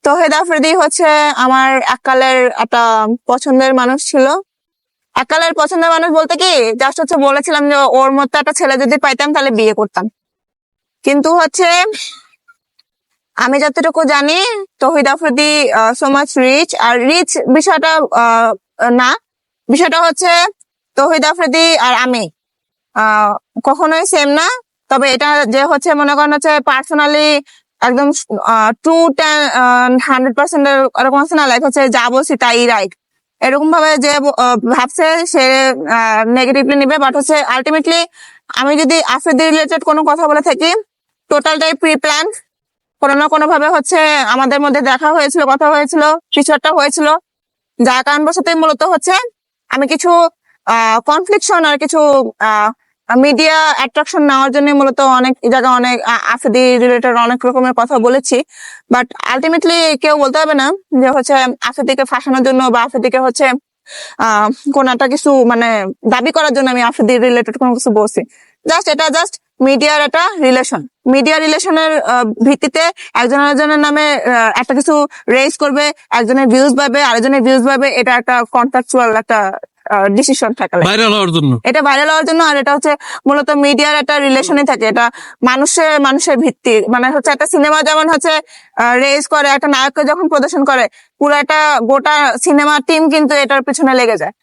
তৌহিদ আফ্রিদি হচ্ছে আমার এককালের একটা পছন্দের মানুষ ছিল। এককালের পছন্দের মানুষ বলতে কি, জাস্ট হচ্ছে বলেছিলাম যে ওর মতো একটা ছেলে যদি পাইতাম তাহলে বিয়ে করতাম। কিন্তু হচ্ছে আমি যতটুকু জানি তৌহিদ আফ্রিদি সো মাচ রিচ, আর রিচ বিষয়টা না, বিষয়টা হচ্ছে তৌহিদ আফ্রিদি আর আমি কখনোই সেম না। তবে এটা যে হচ্ছে মনে করেন হচ্ছে পার্সোনালি একদম 210-100% এরকম আছে না, লাইক হচ্ছে যা বলছি তাই রাইট, এরকম ভাবে যে ভাবছে সে নেগেটিভলি নিবে। বাট হচ্ছে আলটিমেটলি আমি যদি আফ্রিদি রিলেটেড কোনো কথা বলে থাকি, টোটালটাই প্রি প্ল্যান। কোনো না কোনো ভাবে হচ্ছে আমাদের মধ্যে দেখা হয়েছিল, কথা হয়েছিল, কিছু একটা হয়েছিল, যার কারণবশতই মূলত হচ্ছে আমি কিছু কনফ্লিকশন আর কিছু মিডিয়া অ্যাট্রাকশন নেওয়ার জন্য মূলত অনেক জায়গায় অনেক আফ্রিদি রিলেটেড অনেক রকমের কথা বলেছি। বাট আলটিমেটলি কেউ বলতে হবে না যে হচ্ছে আফ্রিদিকে ফাঁসানোর জন্য বা আফ্রিদিকে হচ্ছে কোন একটা কিছু মানে দাবি করার জন্য আমি আফ্রিদি রিলেটেড কোনো কিছু বলছি। এটা জাস্ট মিডিয়ার একটা রিলেশন। মিডিয়া রিলেশনের ভিত্তিতে একজন আরেকজনের নামে একটা কিছু রেজ করবে, একজনের ভিউজ পাবে, আরেকজনের ভিউজ পাবে, এটা একটা কন্ট্রাকচুয়াল একটা ডিসিশন থাকে, ভাইরাল হওয়ার জন্য। এটা ভাইরাল হওয়ার জন্য। আর এটা হচ্ছে মূলত মিডিয়ার একটা রিলেশনই থাকে, এটা মানুষের ভিত্তি। মানে হচ্ছে একটা সিনেমা যেমন হচ্ছে রেজ করে, একটা নায়ককে যখন প্রদর্শন করে, পুরো একটা গোটা সিনেমা টিম কিন্তু এটার পিছনে লেগে যায়।